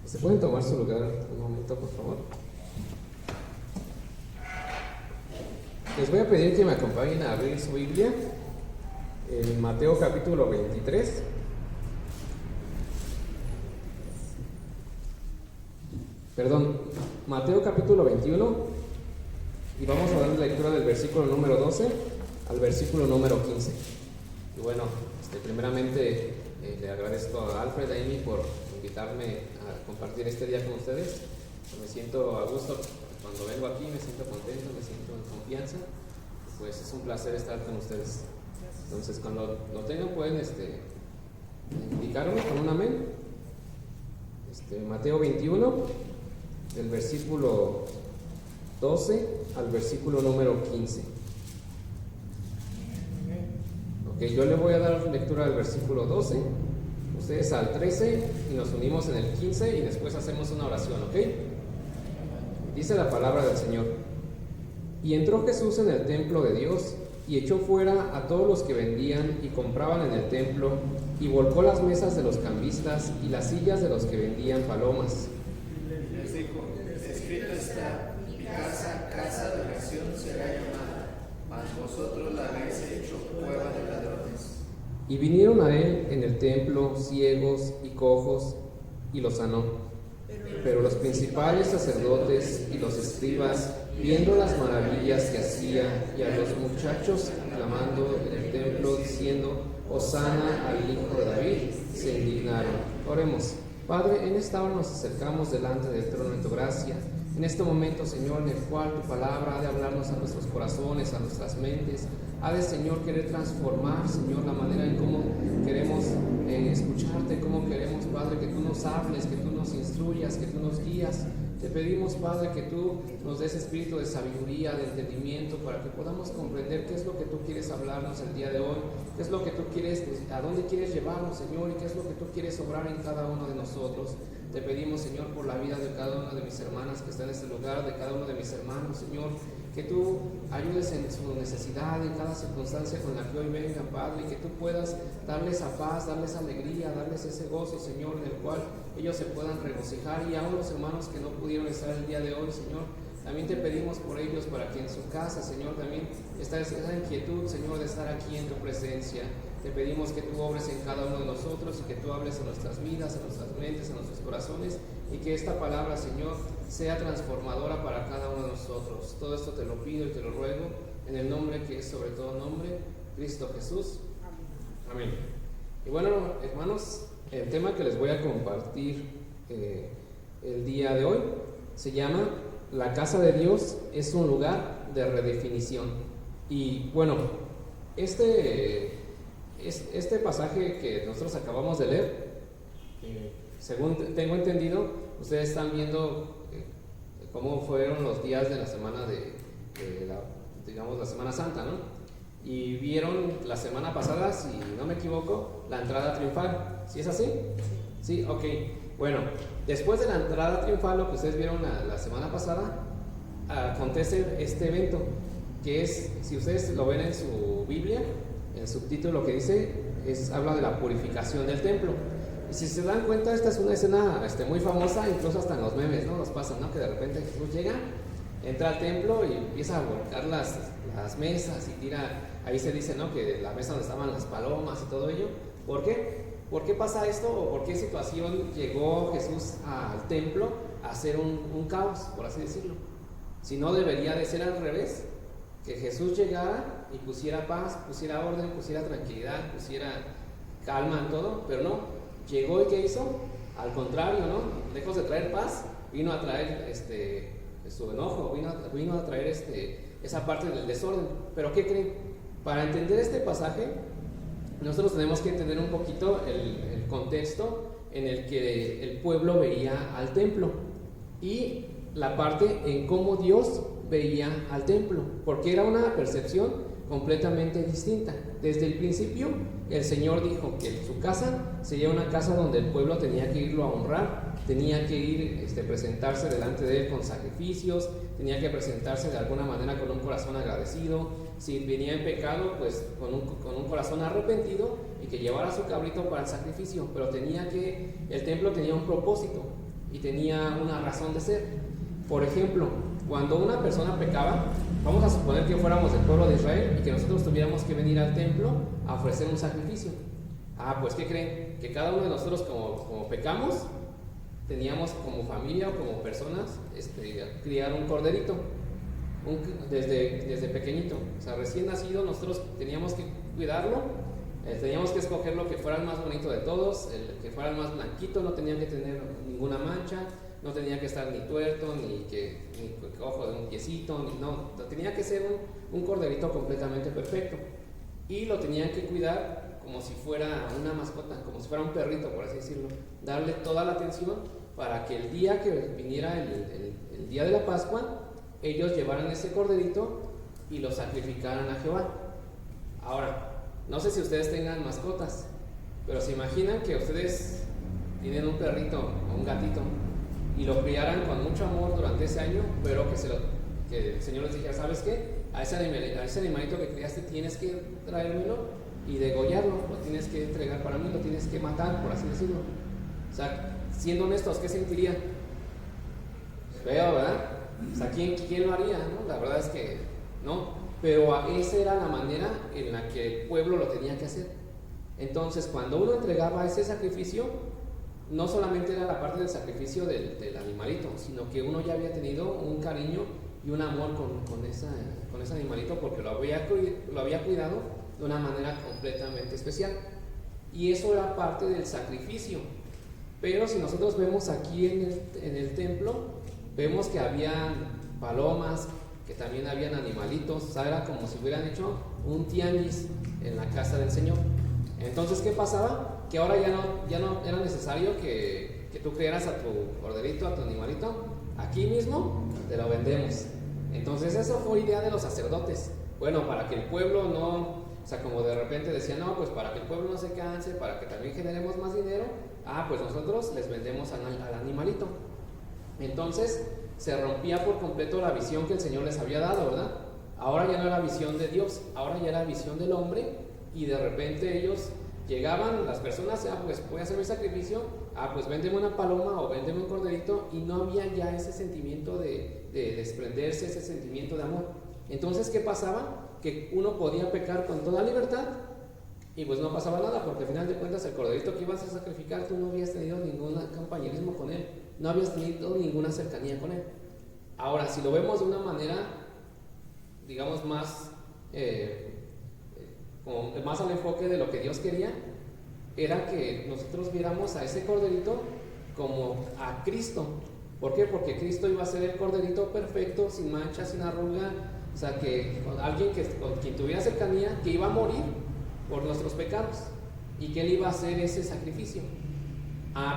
¿Se pueden tomar su lugar un momento, por favor? Les voy a pedir que me acompañen a abrir su Biblia en Mateo capítulo 23. Mateo capítulo 21, y vamos a dar lectura del versículo número 12 al versículo número 15. Y bueno, primeramente le agradezco a Alfred, a Amy, por invitarme a compartir este día con ustedes. Me siento a gusto cuando vengo aquí, me siento contento, me siento en confianza. Pues es un placer estar con ustedes. Entonces, cuando lo tengan, pueden indicarme con un amén. Mateo 21, del versículo 12 al versículo número 15. Ok, yo le voy a dar lectura al versículo 12, ustedes al 13, y nos unimos en el 15 y después hacemos una oración, ¿ok? Dice la palabra del Señor: Y entró Jesús en el templo de Dios, y echó fuera a todos los que vendían y compraban en el templo, y volcó las mesas de los cambistas y las sillas de los que vendían palomas. Les dijo: escrito está, mi casa, casa de oración será llamada, mas vosotros la habéis hecho cueva de ladrones. Y vinieron a él en el templo ciegos y cojos, y los sanó. Pero los principales sacerdotes y los escribas, viendo las maravillas que hacía, y a los muchachos clamando en el templo diciendo: Hosana al Hijo de David, se indignaron. Oremos. Padre, en esta hora nos acercamos delante del trono de tu gracia. En este momento, Señor, en el cual tu palabra ha de hablarnos a nuestros corazones, a nuestras mentes, ha de, Señor, querer transformar, Señor, la manera en cómo queremos escucharte, cómo queremos, Padre, que tú nos hables, que tú nos instruyas, que tú nos guías. Te pedimos, Padre, que tú nos des espíritu de sabiduría, de entendimiento, para que podamos comprender qué es lo que tú quieres hablarnos el día de hoy, qué es lo que tú quieres, a dónde quieres llevarnos, Señor, y qué es lo que tú quieres obrar en cada uno de nosotros. Te pedimos, Señor, por la vida de cada una de mis hermanas que está en este lugar, de cada uno de mis hermanos, Señor, que tú ayudes en su necesidad, en cada circunstancia con la que hoy vengan, Padre, y que tú puedas darles esa paz, darles alegría, darles ese gozo, Señor, en el cual ellos se puedan regocijar, y aún los hermanos que no pudieron estar el día de hoy, Señor, también te pedimos por ellos, para que en su casa, Señor, también está esa inquietud, Señor, de estar aquí en tu presencia. Te pedimos que tú obres en cada uno de nosotros y que tú hables en nuestras vidas, en nuestras mentes, en nuestros corazones, y que esta palabra, Señor, sea transformadora para cada uno de nosotros. Todo esto te lo pido y te lo ruego en el nombre que es sobre todo nombre, Cristo Jesús. Amén. Y bueno, hermanos, el tema que les voy a compartir el día de hoy se llama: La casa de Dios es un lugar de redefinición. Y bueno, este pasaje que nosotros acabamos de leer, según tengo entendido, ustedes están viendo cómo fueron los días de la semana la Semana Santa, ¿no? Y vieron la semana pasada, si no me equivoco, la entrada triunfal. ¿Sí es así? Sí, ok. Bueno, después de la entrada triunfal, lo que ustedes vieron la semana pasada, acontece este evento, que es, si ustedes lo ven en su Biblia, el subtítulo que dice, habla de la purificación del templo. Y si se dan cuenta, esta es una escena muy famosa, incluso hasta en los memes, ¿no? Nos pasa, ¿no? Que de repente Jesús llega, entra al templo y empieza a volcar las mesas y tira, ahí se dice, ¿no? Que la mesa donde estaban las palomas y todo ello. ¿Por qué? ¿Por qué pasa esto? ¿O por qué situación llegó Jesús al templo a hacer un caos, por así decirlo? Si no, debería de ser al revés, que Jesús llegara y pusiera paz, pusiera orden, pusiera tranquilidad, pusiera calma en todo, pero no. Llegó y ¿qué hizo? Al contrario, ¿no? Lejos de traer paz, vino a traer su enojo, vino a traer esa parte del desorden. Pero ¿qué creen? Para entender este pasaje, nosotros tenemos que entender un poquito el contexto en el que el pueblo veía al templo y la parte en cómo Dios veía al templo, porque era una percepción completamente distinta. Desde el principio, el Señor dijo que su casa sería una casa donde el pueblo tenía que irlo a honrar, tenía que ir, presentarse delante de él con sacrificios, tenía que presentarse de alguna manera con un corazón agradecido. Si venía en pecado, pues con un corazón arrepentido, y que llevara su cabrito para el sacrificio. Pero el templo tenía un propósito. y tenía una razón de ser. Por ejemplo, cuando una persona pecaba, vamos a suponer que fuéramos del pueblo de Israel y que nosotros tuviéramos que venir al templo a ofrecer un sacrificio. Pues ¿qué creen? Que cada uno de nosotros como pecamos, teníamos como familia o como personas criar un corderito desde pequeñito. O sea, recién nacido nosotros teníamos que cuidarlo, teníamos que escoger lo que fuera el más bonito de todos, el que fuera el más blanquito, no tenía que tener ninguna mancha, no tenía que estar ni tuerto, ni ojo de un piecito, no, tenía que ser un corderito completamente perfecto. Y lo tenían que cuidar como si fuera una mascota, como si fuera un perrito, por así decirlo. Darle toda la atención para que el día que viniera el día de la Pascua, ellos llevaran ese corderito y lo sacrificaran a Jehová. Ahora, no sé si ustedes tengan mascotas, pero se imaginan que ustedes tienen un perrito o un gatito y lo criaran con mucho amor durante ese año, pero que el Señor les dijera, ¿sabes qué? A ese animalito que criaste tienes que traérmelo y degollarlo, lo tienes que entregar para mí, lo tienes que matar, por así decirlo. O sea, siendo honestos, ¿qué sentiría? Feo, ¿verdad? O sea, ¿quién lo haría? ¿No? La verdad es que no, pero esa era la manera en la que el pueblo lo tenía que hacer. Entonces, cuando uno entregaba ese sacrificio, no solamente era la parte del sacrificio del animalito, sino que uno ya había tenido un cariño y un amor con ese animalito porque lo había cuidado de una manera completamente especial. Y eso era parte del sacrificio. Pero si nosotros vemos aquí en el templo, vemos que había palomas, que también habían animalitos, o sea, era como si hubieran hecho un tianguis en la casa del Señor. Entonces, ¿qué pasaba? Que ahora ya no era necesario que tú criaras a tu corderito, a tu animalito. Aquí mismo te lo vendemos. Entonces, eso fue idea de los sacerdotes. Bueno, para que el pueblo no, o sea, como de repente decían, no, pues para que el pueblo no se canse, para que también generemos más dinero, pues nosotros les vendemos al animalito. Entonces, se rompía por completo la visión que el Señor les había dado, ¿verdad? Ahora ya no era visión de Dios, ahora ya era visión del hombre, y de repente ellos llegaban, las personas, pues voy a hacer mi sacrificio, pues véndeme una paloma o véndeme un corderito, y no había ya ese sentimiento de desprenderse, ese sentimiento de amor. Entonces, ¿qué pasaba? Que uno podía pecar con toda libertad y pues no pasaba nada, porque al final de cuentas el corderito que ibas a sacrificar, tú no habías tenido ningún compañerismo con él, no habías tenido ninguna cercanía con él. Ahora, si lo vemos de una manera, digamos, más al enfoque de lo que Dios quería, era que nosotros viéramos a ese corderito como a Cristo. ¿Por qué? Porque Cristo iba a ser el corderito perfecto, sin mancha, sin arruga, o sea, que alguien con quien tuviera cercanía, que iba a morir por nuestros pecados y que Él iba a hacer ese sacrificio.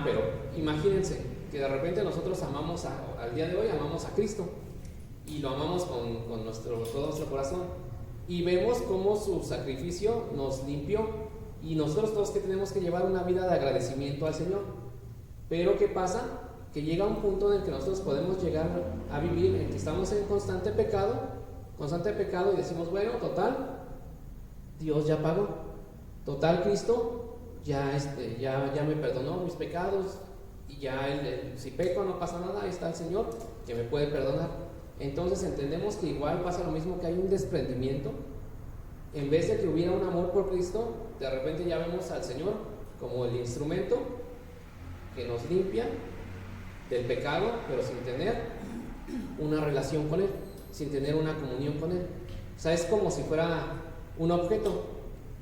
Pero imagínense que de repente nosotros al día de hoy amamos a Cristo y lo amamos con todo nuestro corazón, y vemos cómo su sacrificio nos limpió, y nosotros todos que tenemos que llevar una vida de agradecimiento al Señor. Pero ¿qué pasa? Que llega un punto en el que nosotros podemos llegar a vivir en que estamos en constante pecado, y decimos, bueno, total, Dios ya pagó, total, Cristo ya me perdonó mis pecados, y ya si peco no pasa nada, ahí está el Señor que me puede perdonar. Entonces entendemos que igual pasa lo mismo, que hay un desprendimiento. En vez de que hubiera un amor por Cristo, de repente ya vemos al Señor como el instrumento que nos limpia del pecado, pero sin tener una relación con Él, sin tener una comunión con Él. O sea, es como si fuera un objeto.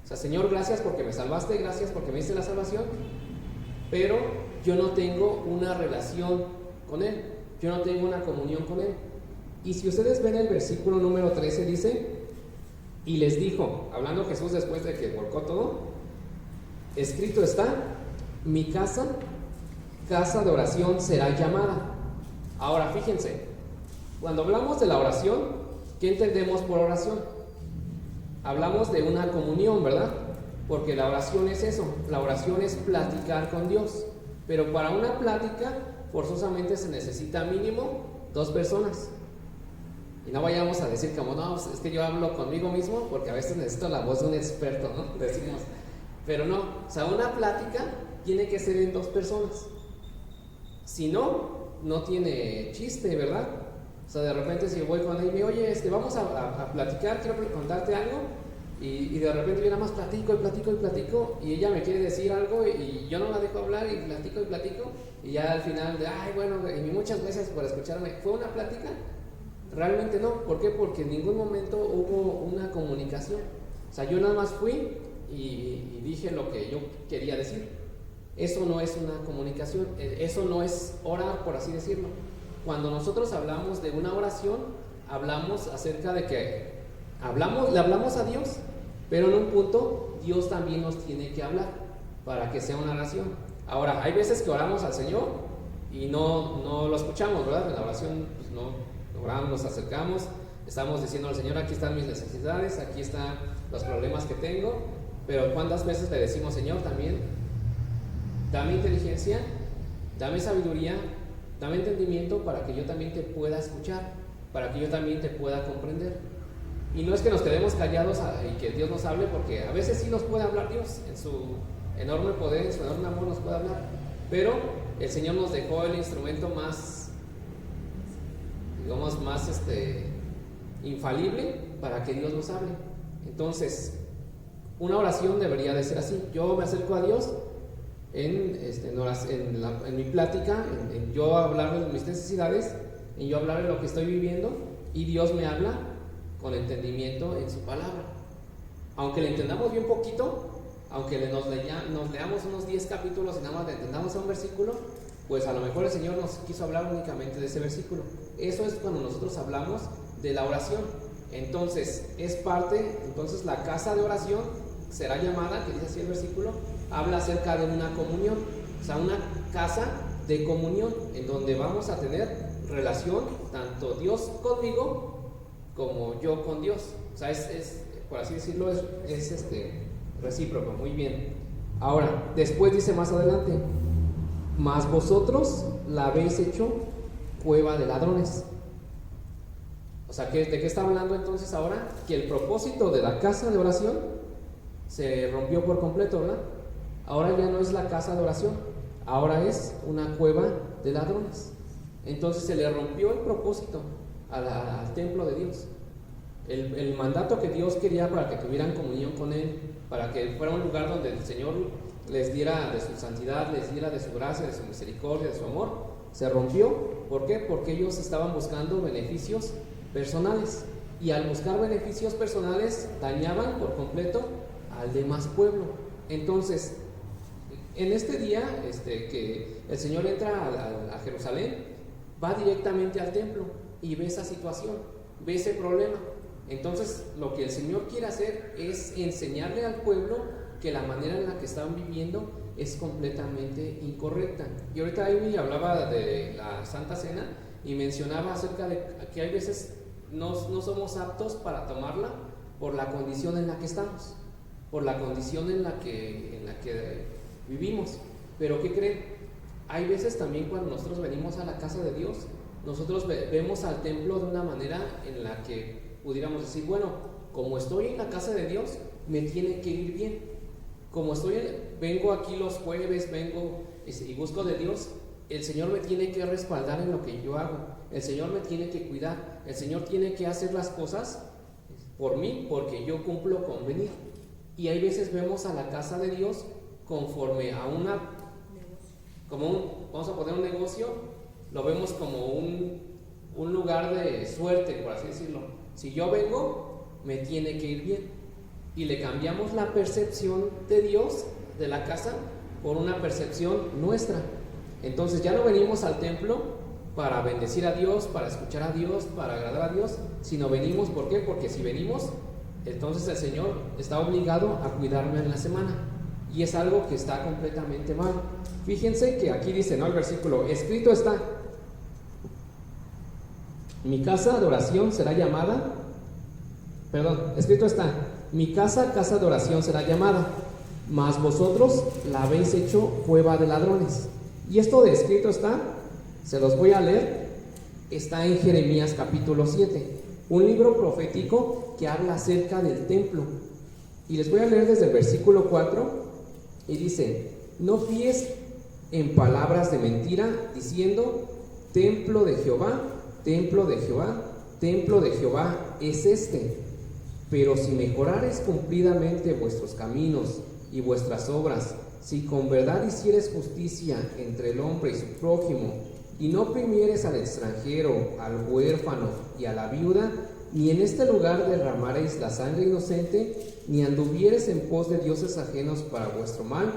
O sea, Señor, gracias porque me salvaste, gracias porque me diste la salvación, pero yo no tengo una relación con Él, yo no tengo una comunión con Él. Y si ustedes ven el versículo número 13, dice, y les dijo, hablando Jesús después de que volcó todo, escrito está, mi casa de oración será llamada. Ahora fíjense, cuando hablamos de la oración, ¿qué entendemos por oración? Hablamos de una comunión, ¿verdad? Porque la oración es eso, la oración es platicar con Dios, pero para una plática forzosamente se necesita mínimo 2 personas. Y no vayamos a decir como, no, es que yo hablo conmigo mismo porque a veces necesito la voz de un experto, ¿no? Decimos, pero no, o sea, una plática tiene que ser en 2 personas. O Si no, no tiene chiste, ¿verdad? O sea, de repente si voy con él y me oye, vamos a platicar, quiero contarte algo, y de repente yo nada más platico, y ella me quiere decir algo y yo no la dejo hablar y platico, y ya al final de, ay, bueno, y muchas veces por escucharme, ¿fue una plática? Realmente no. ¿Por qué? Porque en ningún momento hubo una comunicación. O sea, yo nada más fui y dije lo que yo quería decir. Eso no es una comunicación, eso no es orar, por así decirlo. Cuando nosotros hablamos de una oración, hablamos acerca de que le hablamos a Dios, pero en un punto Dios también nos tiene que hablar para que sea una oración. Ahora, hay veces que oramos al Señor y no lo escuchamos, ¿verdad? En la oración pues no oramos, nos acercamos, estamos diciendo al Señor, aquí están mis necesidades, aquí están los problemas que tengo, pero ¿cuántas veces le decimos, Señor, también dame inteligencia, dame sabiduría, dame entendimiento para que yo también te pueda escuchar, para que yo también te pueda comprender? Y no es que nos quedemos callados y que Dios nos hable, porque a veces sí nos puede hablar Dios, en su enorme poder, en su enorme amor nos puede hablar, pero el Señor nos dejó el instrumento más, digamos, más infalible para que Dios nos hable. Entonces, una oración debería de ser así. Yo me acerco a Dios en mi plática, en yo hablarle de mis necesidades, en yo hablarle de lo que estoy viviendo, y Dios me habla con entendimiento en su palabra. Aunque le entendamos bien poquito, aunque nos leamos unos 10 capítulos y nada más le entendamos a un versículo, pues a lo mejor el Señor nos quiso hablar únicamente de ese versículo. Eso es cuando nosotros hablamos de la oración. Entonces, entonces la casa de oración será llamada, que dice así el versículo, habla acerca de una comunión, o sea, una casa de comunión, en donde vamos a tener relación, tanto Dios conmigo, como yo con Dios. O sea, por así decirlo, es recíproco. Muy bien. Ahora, después dice más adelante, mas vosotros la habéis hecho cueva de ladrones. O sea, ¿de qué está hablando entonces ahora? Que el propósito de la casa de oración se rompió por completo, ¿verdad? Ahora ya no es la casa de oración, ahora es una cueva de ladrones. Entonces se le rompió el propósito al templo de Dios. El mandato que Dios quería para que tuvieran comunión con Él, para que fuera un lugar donde el Señor les diera de su santidad, les diera de su gracia, de su misericordia, de su amor, se rompió. ¿Por qué? Porque ellos estaban buscando beneficios personales, y al buscar beneficios personales dañaban por completo al demás pueblo. Entonces, en este día que el Señor entra a Jerusalén, va directamente al templo y ve esa situación, ve ese problema. Entonces, lo que el Señor quiere hacer es enseñarle al pueblo que la manera en la que están viviendo es completamente incorrecta. Y ahorita Amy hablaba de la Santa Cena y mencionaba acerca de que hay veces no somos aptos para tomarla por la condición en la que estamos, por la condición en la que vivimos. Pero ¿qué creen? Hay veces también cuando nosotros venimos a la casa de Dios, nosotros vemos al templo de una manera en la que pudiéramos decir, bueno, como estoy en la casa de Dios, me tiene que ir bien. Como vengo aquí los jueves, vengo y busco de Dios, el Señor me tiene que respaldar en lo que yo hago, el Señor me tiene que cuidar, el Señor tiene que hacer las cosas por mí, porque yo cumplo con venir. Y hay veces vemos a la casa de Dios conforme a vamos a poner un negocio, lo vemos como un lugar de suerte, por así decirlo. Si yo vengo, me tiene que ir bien. Y le cambiamos la percepción de Dios, de la casa, por una percepción nuestra. Entonces ya no venimos al templo para bendecir a Dios, para escuchar a Dios, para agradar a Dios, sino venimos, ¿por qué? Porque si venimos, entonces el Señor está obligado a cuidarme en la semana, y es algo que está completamente mal. Fíjense que aquí dice, ¿no? El versículo, escrito está, mi casa de oración será llamada, escrito está, mi casa de oración será llamada, mas vosotros la habéis hecho cueva de ladrones. Y esto de escrito está, se los voy a leer, está en Jeremías capítulo 7, un libro profético que habla acerca del templo. Y les voy a leer desde el versículo 4, y dice, no fíes en palabras de mentira, diciendo: templo de Jehová, templo de Jehová, templo de Jehová es este. Pero si mejorares cumplidamente vuestros caminos y vuestras obras, si con verdad hicieres justicia entre el hombre y su prójimo, y no oprimieres al extranjero, al huérfano y a la viuda, ni en este lugar derramaréis la sangre inocente, ni anduvieres en pos de dioses ajenos para vuestro mal,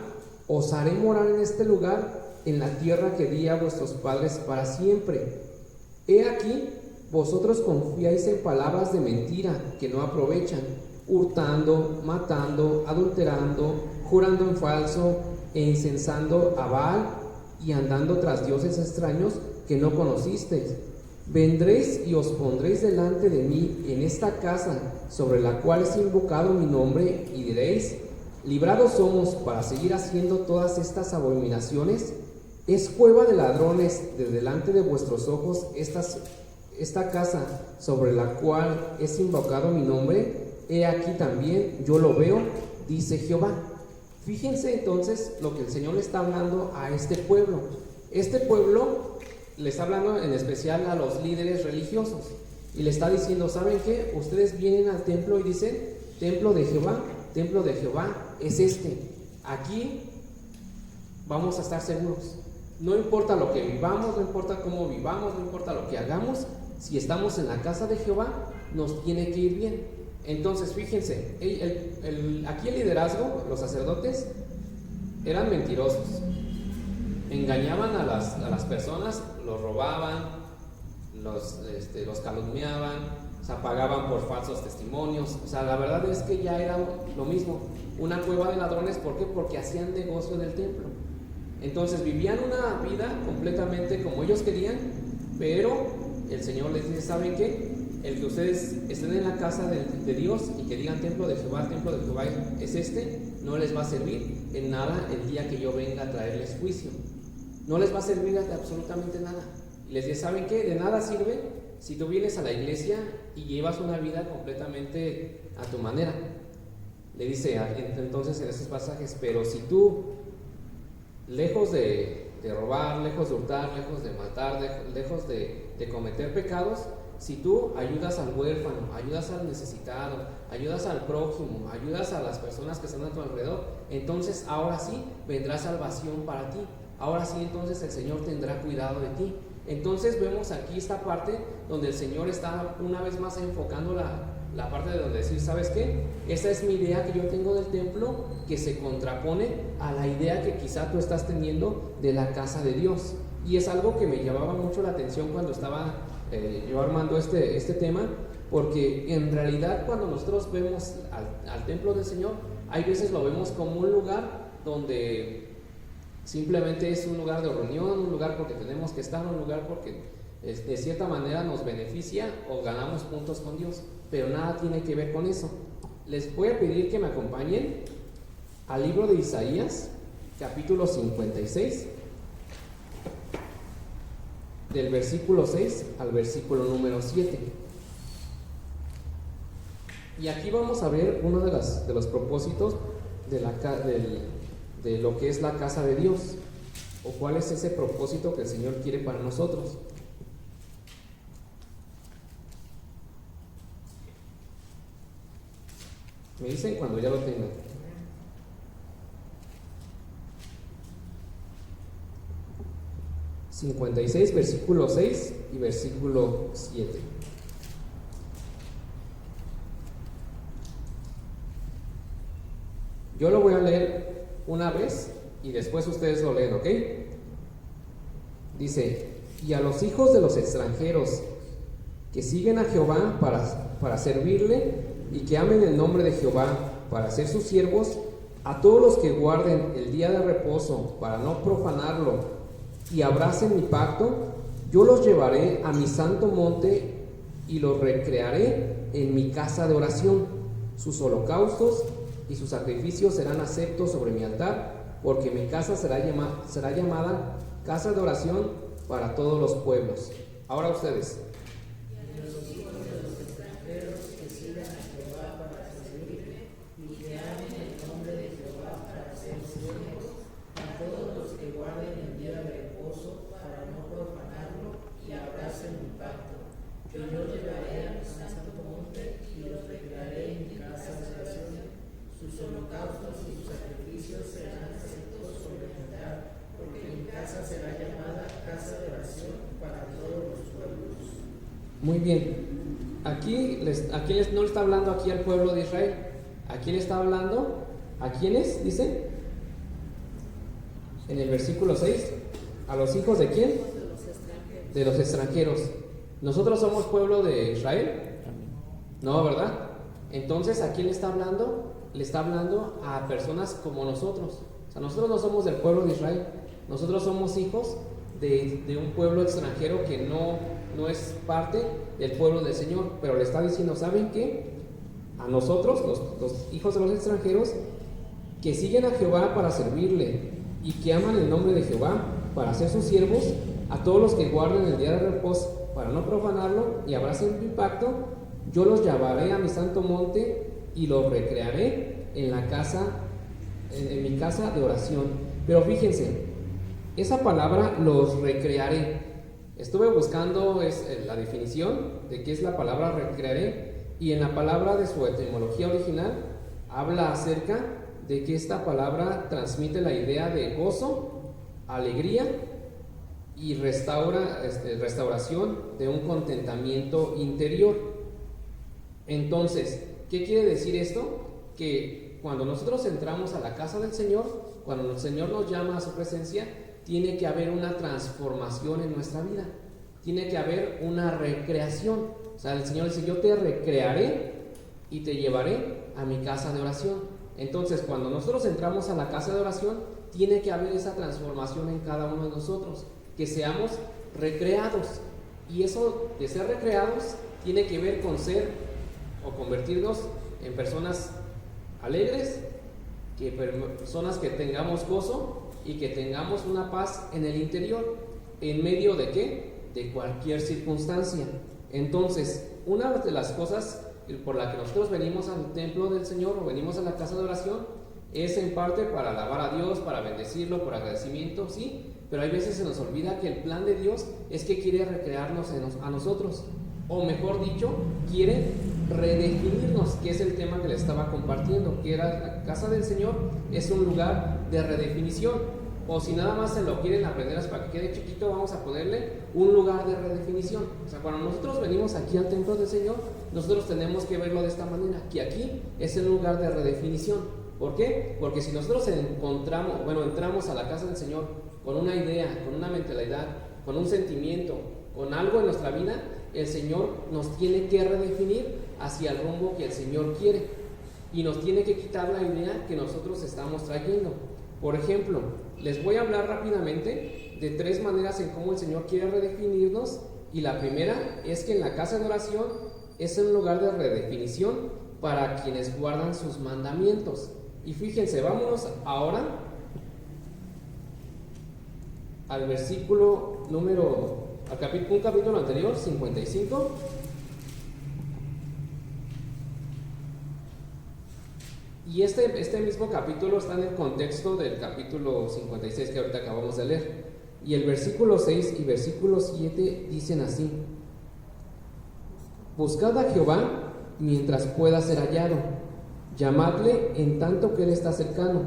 os haré morar en este lugar, en la tierra que di a vuestros padres para siempre. He aquí, vosotros confiáis en palabras de mentira que no aprovechan, hurtando, matando, adulterando, jurando en falso e incensando a Baal y andando tras dioses extraños que no conocisteis. Vendréis y os pondréis delante de mí en esta casa sobre la cual es invocado mi nombre y diréis: librados somos para seguir haciendo todas estas abominaciones. Es cueva de ladrones de delante de vuestros ojos esta casa sobre la cual es invocado mi nombre. He aquí también yo lo veo, dice Jehová. Fíjense entonces lo que el Señor le está hablando a este pueblo. Este pueblo le está hablando en especial a los líderes religiosos y le está diciendo: ¿saben qué? Ustedes vienen al templo y dicen: templo de Jehová es este. Aquí vamos a estar seguros. No importa lo que vivamos, no importa cómo vivamos, no importa lo que hagamos, si estamos en la casa de Jehová, nos tiene que ir bien. Entonces, fíjense, aquí el liderazgo, los sacerdotes, eran mentirosos. Engañaban a las personas, los robaban, los calumniaban, o sea, pagaban por falsos testimonios. O sea, la verdad es que ya era lo mismo, una cueva de ladrones. ¿Por qué? Porque hacían negocio del templo. Entonces vivían una vida completamente como ellos querían, pero el Señor les dice: ¿saben qué? El que ustedes estén en la casa de Dios y que digan templo de Jehová es este, no les va a servir en nada el día que yo venga a traerles juicio. No les va a servir de absolutamente nada. Y les dice: ¿saben qué? De nada sirve si tú vienes a la iglesia y llevas una vida completamente a tu manera. Le dice entonces en estos pasajes: pero si tú, lejos de robar, lejos de hurtar, lejos de matar, lejos de cometer pecados, si tú ayudas al huérfano, ayudas al necesitado, ayudas al prójimo, ayudas a las personas que están a tu alrededor, entonces ahora sí vendrá salvación para ti. Ahora sí, entonces el Señor tendrá cuidado de ti. Entonces vemos aquí esta parte donde el Señor está una vez más enfocando la parte de donde decir: ¿sabes qué? Esa es mi idea que yo tengo del templo, que se contrapone a la idea que quizá tú estás teniendo de la casa de Dios. Y es algo que me llamaba mucho la atención cuando estaba yo armando este tema, porque en realidad cuando nosotros vemos al templo del Señor, hay veces lo vemos como un lugar donde simplemente es un lugar de reunión, un lugar porque tenemos que estar, un lugar porque de cierta manera nos beneficia o ganamos puntos con Dios, pero nada tiene que ver con eso. Les voy a pedir que me acompañen al libro de Isaías, capítulo 56, del versículo 6 al versículo número 7. Y aquí vamos a ver uno de los propósitos de lo que es la casa de Dios, o cuál es ese propósito que el Señor quiere para nosotros. Me dicen cuando ya lo tengan. ...56, versículo 6 y versículo 7. Yo lo voy a leer una vez y después ustedes lo leen, ¿ok? Dice: y a los hijos de los extranjeros que siguen a Jehová para servirle y que amen el nombre de Jehová para ser sus siervos, a todos los que guarden el día de reposo para no profanarlo y abracen mi pacto, yo los llevaré a mi santo monte y los recrearé en mi casa de oración. Sus holocaustos y sus sacrificios serán aceptos sobre mi altar, porque mi casa será llamada casa de oración para todos los pueblos. Ahora ustedes. Y que amen el nombre de Jehová para ser siervos, a todos los que guarden el día de reposo para no profanarlo y abracen mi pacto. Yo los llevaré a mi santo monte y los recrearé en mi casa de oración. Sus holocaustos y sus sacrificios serán aceptos sobre mi altar, porque mi casa será llamada casa de oración para todos los pueblos. Muy bien. Aquí no le está hablando aquí al pueblo de Israel. Aquí le está hablando ¿a quiénes? Dice en el versículo 6. ¿A los hijos de quién? De los extranjeros. ¿Nosotros somos pueblo de Israel? No, ¿verdad? Entonces, ¿a quién le está hablando? Le está hablando a personas como nosotros. O sea, nosotros no somos del pueblo de Israel. Nosotros somos hijos de un pueblo extranjero que no es parte del pueblo del Señor. Pero le está diciendo, ¿saben qué? A nosotros, los hijos de los extranjeros, que siguen a Jehová para servirle y que aman el nombre de Jehová para ser sus siervos, a todos los que guarden el día de reposo para no profanarlo y abracen mi pacto, yo los llevaré a mi santo monte y los recrearé en la casa, en mi casa de oración. Pero fíjense, esa palabra los recrearé. Estuve buscando la definición de qué es la palabra recrearé, y en la palabra de su etimología original habla acerca de que esta palabra transmite la idea de gozo, alegría y restauración de un contentamiento interior. Entonces, ¿qué quiere decir esto? Que cuando nosotros entramos a la casa del Señor, cuando el Señor nos llama a su presencia, tiene que haber una transformación en nuestra vida, tiene que haber una recreación. O sea, el Señor dice, yo te recrearé y te llevaré a mi casa de oración. Entonces, cuando nosotros entramos a la casa de oración, tiene que haber esa transformación en cada uno de nosotros, que seamos recreados. Y eso de ser recreados tiene que ver con ser o convertirnos en personas alegres, personas que tengamos gozo y que tengamos una paz en el interior, en medio de ¿qué? De cualquier circunstancia. Entonces, una de las cosas por la que nosotros venimos al templo del Señor o venimos a la casa de oración es en parte para alabar a Dios, para bendecirlo, por agradecimiento, sí, pero hay veces se nos olvida que el plan de Dios es que quiere recrearnos a nosotros, o mejor dicho, quiere redefinirnos, que es el tema que les estaba compartiendo, que era la casa del Señor es un lugar de redefinición. O si nada más se lo quieren aprender para que quede chiquito, vamos a ponerle un lugar de redefinición. O sea, cuando nosotros venimos aquí al templo del Señor, nosotros tenemos que verlo de esta manera, que aquí es el lugar de redefinición. ¿Por qué? Porque si nosotros entramos a la casa del Señor con una idea, con una mentalidad, con un sentimiento, con algo en nuestra vida, el Señor nos tiene que redefinir hacia el rumbo que el Señor quiere, y nos tiene que quitar la idea que nosotros estamos trayendo. Por ejemplo, les voy a hablar rápidamente de 3 maneras en cómo el Señor quiere redefinirnos, y la primera es que en la casa de oración es un lugar de redefinición para quienes guardan sus mandamientos. Y fíjense, vámonos ahora al versículo un capítulo anterior, 55. Y este mismo capítulo está en el contexto del capítulo 56 que ahorita acabamos de leer. Y el versículo 6 y versículo 7 dicen así: buscad a Jehová mientras pueda ser hallado, llamadle en tanto que él está cercano.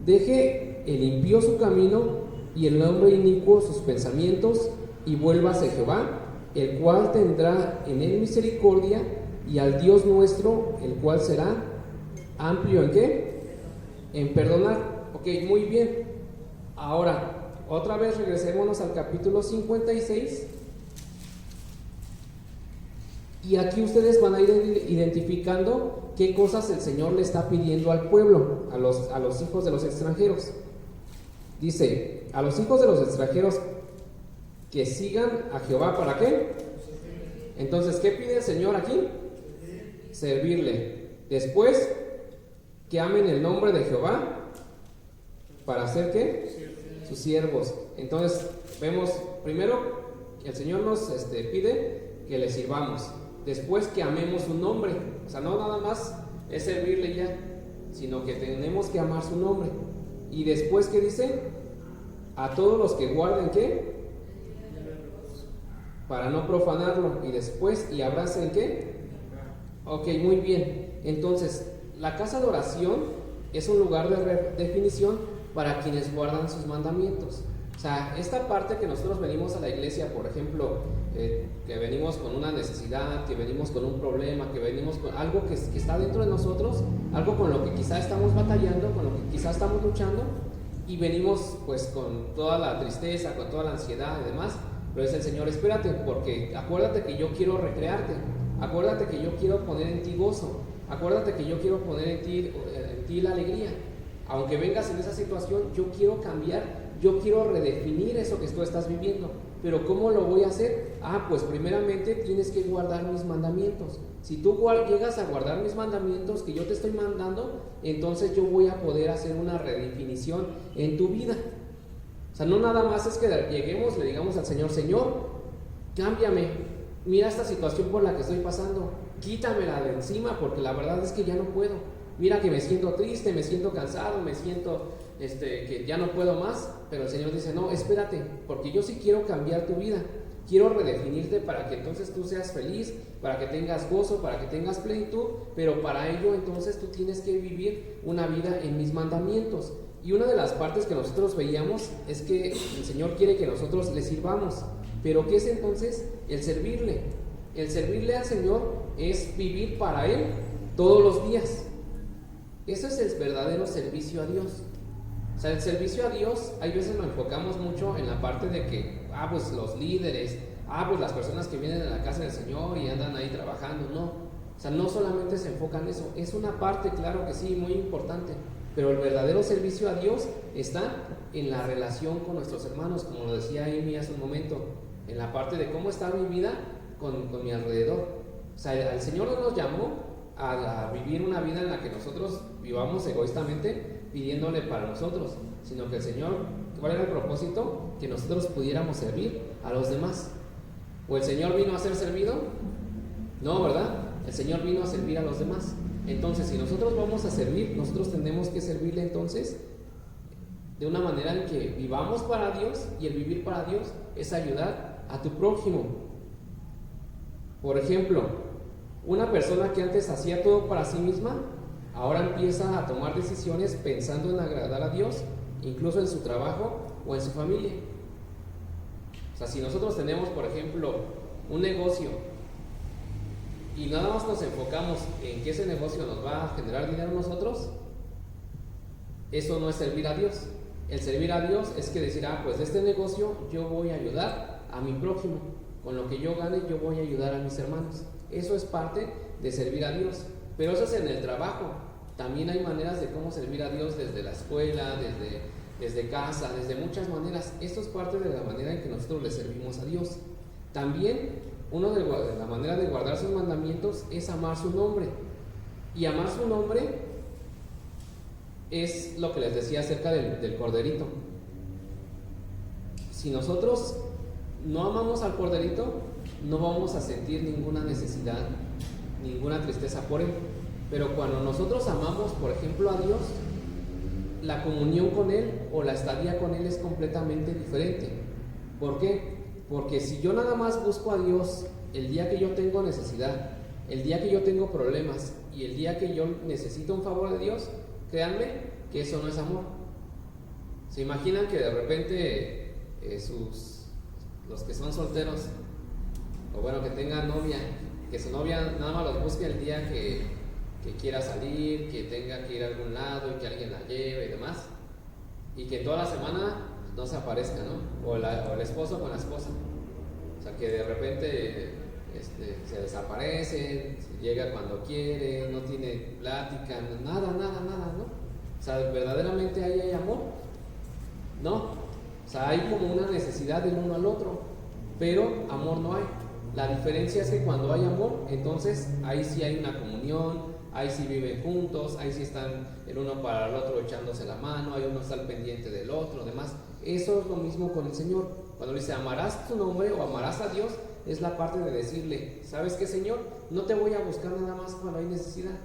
Deje el impío su camino y el hombre inicuo sus pensamientos, y vuélvase Jehová, el cual tendrá en él misericordia, y al Dios nuestro, el cual será amplio ¿en qué? En perdonar. Ok, muy bien. Ahora, otra vez regresémonos al capítulo 56. Y aquí ustedes van a ir identificando qué cosas el Señor le está pidiendo al pueblo, a los hijos de los extranjeros. Dice, a los hijos de los extranjeros que sigan a Jehová, ¿para qué? Entonces, ¿qué pide el Señor aquí? Servirle. Después, que amen el nombre de Jehová, ¿para hacer qué? Sus siervos. Entonces, vemos primero que el Señor nos pide que le sirvamos. Después, que amemos su nombre. O sea, no nada más es servirle ya, sino que tenemos que amar su nombre. Y después, ¿qué dice? a todos los que guarden, ¿qué? Para no profanarlo. Y después, ¿y abracen qué? Ok, muy bien. Entonces, la casa de oración es un lugar de definición para quienes guardan sus mandamientos. O sea, esta parte que nosotros venimos a la iglesia, por ejemplo, que venimos con una necesidad, que venimos con un problema, que venimos con algo que está dentro de nosotros, algo con lo que quizá estamos batallando, con lo que quizá estamos luchando, y venimos pues con toda la tristeza, con toda la ansiedad y demás, pero dice el Señor, espérate, porque acuérdate que yo quiero recrearte, acuérdate que yo quiero poner en ti gozo, acuérdate que yo quiero poner en ti la alegría. Aunque vengas en esa situación, yo quiero cambiar, yo quiero redefinir eso que tú estás viviendo. Pero ¿cómo lo voy a hacer? Pues primeramente tienes que guardar mis mandamientos. Si tú llegas a guardar mis mandamientos que yo te estoy mandando, entonces yo voy a poder hacer una redefinición en tu vida. O sea, no nada más es que lleguemos, le digamos al Señor, Señor, cámbiame, mira esta situación por la que estoy pasando, quítamela de encima porque la verdad es que ya no puedo. Mira que me siento triste, me siento cansado, me siento que ya no puedo más, pero el Señor dice, no, espérate, porque yo sí quiero cambiar tu vida, quiero redefinirte para que entonces tú seas feliz, para que tengas gozo, para que tengas plenitud, pero para ello entonces tú tienes que vivir una vida en mis mandamientos. Y una de las partes que nosotros veíamos es que el Señor quiere que nosotros le sirvamos, pero ¿qué es entonces el servirle? El servirle al Señor es vivir para Él todos los días. Eso es el verdadero servicio a Dios. O sea, el servicio a Dios, hay veces lo enfocamos mucho en la parte de que, pues los líderes, pues las personas que vienen a la casa del Señor y andan ahí trabajando. No, o sea, no solamente se enfoca en eso, es una parte, claro que sí, muy importante, pero el verdadero servicio a Dios está en la relación con nuestros hermanos, como lo decía Amy hace un momento, en la parte de cómo está mi vida con mi alrededor. O sea, el Señor no nos llamó a vivir una vida en la que nosotros vivamos egoístamente pidiéndole para nosotros, sino que el Señor, ¿cuál era el propósito? Que nosotros pudiéramos servir a los demás. ¿O el Señor vino a ser servido? No, ¿verdad? El Señor vino a servir a los demás. Entonces, si nosotros vamos a servir, nosotros tenemos que servirle entonces de una manera en que vivamos para Dios, y el vivir para Dios es ayudar a tu prójimo. Por ejemplo, una persona que antes hacía todo para sí misma, ahora empieza a tomar decisiones pensando en agradar a Dios, incluso en su trabajo o en su familia. O sea, si nosotros tenemos, por ejemplo, un negocio y nada más nos enfocamos en que ese negocio nos va a generar dinero a nosotros, eso no es servir a Dios. El servir a Dios es que decir, pues de este negocio yo voy a ayudar a mi prójimo, con lo que yo gane yo voy a ayudar a mis hermanos. Eso es parte de servir a Dios, pero eso es en el trabajo. También hay maneras de cómo servir a Dios desde la escuela, desde casa, desde muchas maneras. Esto es parte de la manera en que nosotros le servimos a Dios. También, la manera de guardar sus mandamientos es amar su nombre. Y amar su nombre es lo que les decía acerca del corderito. Si nosotros no amamos al corderito, no vamos a sentir ninguna necesidad, ninguna tristeza por él. Pero cuando nosotros amamos, por ejemplo, a Dios, la comunión con Él o la estadía con Él es completamente diferente. ¿Por qué? Porque si yo nada más busco a Dios el día que yo tengo necesidad, el día que yo tengo problemas y el día que yo necesito un favor de Dios, créanme que eso no es amor. ¿Se imaginan que de repente los que son solteros, o bueno, que tengan novia, que su novia nada más los busque el día que quiera salir, que tenga que ir a algún lado y que alguien la lleve y demás, y que toda la semana no se aparezca, ¿no? O el esposo con la esposa, o sea, que de repente se desaparecen, llega cuando quiere, no tiene plática, nada, ¿no? O sea, verdaderamente ahí hay amor, ¿no? O sea, hay como una necesidad del uno al otro, pero amor no hay. La diferencia es que cuando hay amor, entonces ahí sí hay una comunión, ahí sí viven juntos, ahí sí están el uno para el otro echándose la mano, ahí uno está al pendiente del otro, demás. Eso es lo mismo con el Señor. Cuando dice amarás tu nombre o amarás a Dios, es la parte de decirle, ¿sabes qué, Señor? No te voy a buscar nada más cuando hay necesidad.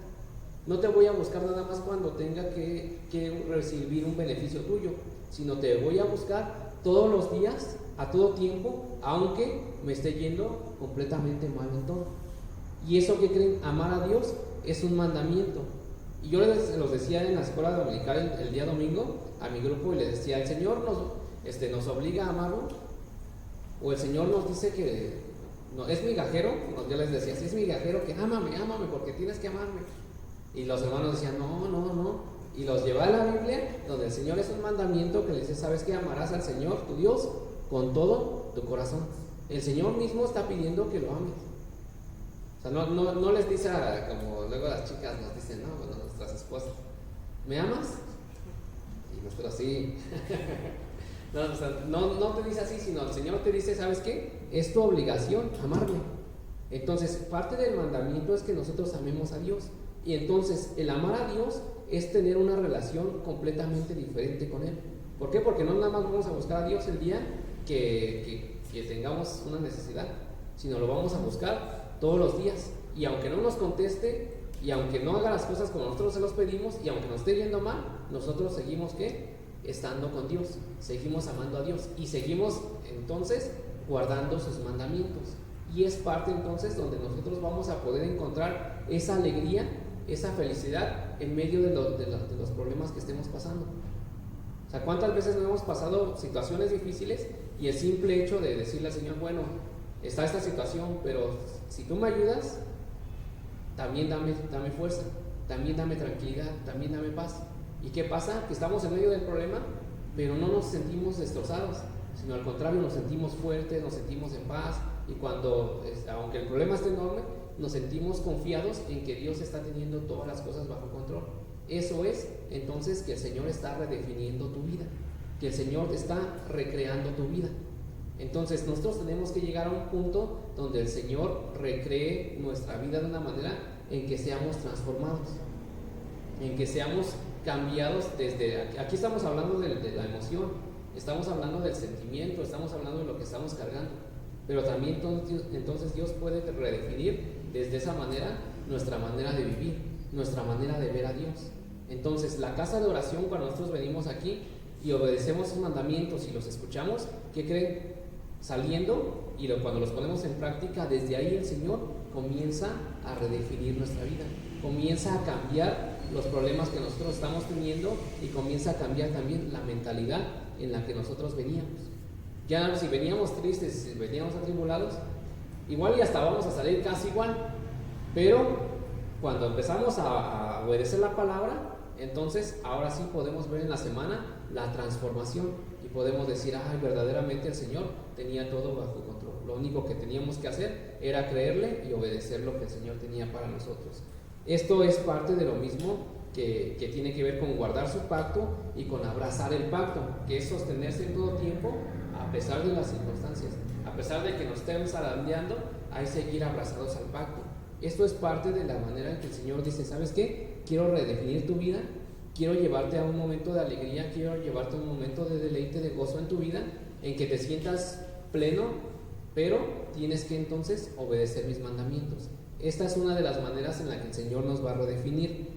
No te voy a buscar nada más cuando tenga que recibir un beneficio tuyo, sino te voy a buscar todos los días, a todo tiempo, aunque me esté yendo completamente mal en todo. Y eso que creen, amar a Dios es un mandamiento. Y yo los decía en la escuela dominical el día domingo a mi grupo y les decía, ¿el Señor nos obliga a amarlo? ¿O el Señor nos dice que no, es migajero? Yo les decía, si es migajero, que ámame porque tienes que amarme. Y los hermanos decían, no. Y los lleva a la Biblia, donde el Señor es un mandamiento que le dice, ¿sabes qué? Amarás al Señor, tu Dios, con todo tu corazón. El Señor mismo está pidiendo que lo ames. O sea, no les dice como luego las chicas nos dicen, no, bueno, nuestras esposas, ¿me amas? Y nosotros sí. No te dice así, sino el Señor te dice, ¿sabes qué? Es tu obligación amarme. Entonces, parte del mandamiento es que nosotros amemos a Dios. Y entonces, el amar a Dios es tener una relación completamente diferente con Él. ¿Por qué? Porque no nada más vamos a buscar a Dios el día que tengamos una necesidad, sino lo vamos a buscar todos los días. Y aunque no nos conteste, y aunque no haga las cosas como nosotros se los pedimos, y aunque nos esté yendo mal, nosotros seguimos, ¿qué? Estando con Dios, seguimos amando a Dios y seguimos entonces guardando sus mandamientos. Y es parte entonces donde nosotros vamos a poder encontrar esa alegría, esa felicidad en medio de los problemas que estemos pasando. O sea, ¿cuántas veces no hemos pasado situaciones difíciles y el simple hecho de decirle al Señor, bueno, está esta situación, pero si tú me ayudas, también dame fuerza, también dame tranquilidad, también dame paz? ¿Y qué pasa? Que estamos en medio del problema, pero no nos sentimos destrozados, sino al contrario, nos sentimos fuertes, nos sentimos en paz, y cuando, aunque el problema esté enorme, nos sentimos confiados en que Dios está teniendo todas las cosas bajo control. Eso es entonces que el Señor está redefiniendo tu vida, que el Señor está recreando tu vida. Entonces nosotros tenemos que llegar a un punto donde el Señor recree nuestra vida de una manera en que seamos transformados, en que seamos cambiados desde aquí. Estamos hablando de la emoción, estamos hablando del sentimiento, estamos hablando de lo que estamos cargando, pero también entonces Dios puede redefinir desde esa manera nuestra manera de vivir, nuestra manera de ver a Dios. Entonces la casa de oración, cuando nosotros venimos aquí y obedecemos sus mandamientos y los escuchamos, ¿qué creen? Saliendo y cuando los ponemos en práctica, desde ahí el Señor comienza a redefinir nuestra vida, comienza a cambiar los problemas que nosotros estamos teniendo y comienza a cambiar también la mentalidad en la que nosotros veníamos. Ya si veníamos tristes, si veníamos atribulados, igual y hasta vamos a salir casi igual, pero cuando empezamos a obedecer la palabra, entonces ahora sí podemos ver en la semana la transformación y podemos decir, ay, verdaderamente el Señor tenía todo bajo control. Lo único que teníamos que hacer era creerle y obedecer lo que el Señor tenía para nosotros. Esto es parte de lo mismo que tiene que ver con guardar su pacto y con abrazar el pacto, que es sostenerse en todo tiempo a pesar de las circunstancias, a pesar de que nos estén zarandeando, hay seguir abrazados al pacto. Esto es parte de la manera en que el Señor dice, ¿sabes qué? Quiero redefinir tu vida, quiero llevarte a un momento de alegría, quiero llevarte a un momento de deleite, de gozo en tu vida, en que te sientas pleno, pero tienes que entonces obedecer mis mandamientos. Esta es una de las maneras en la que el Señor nos va a redefinir.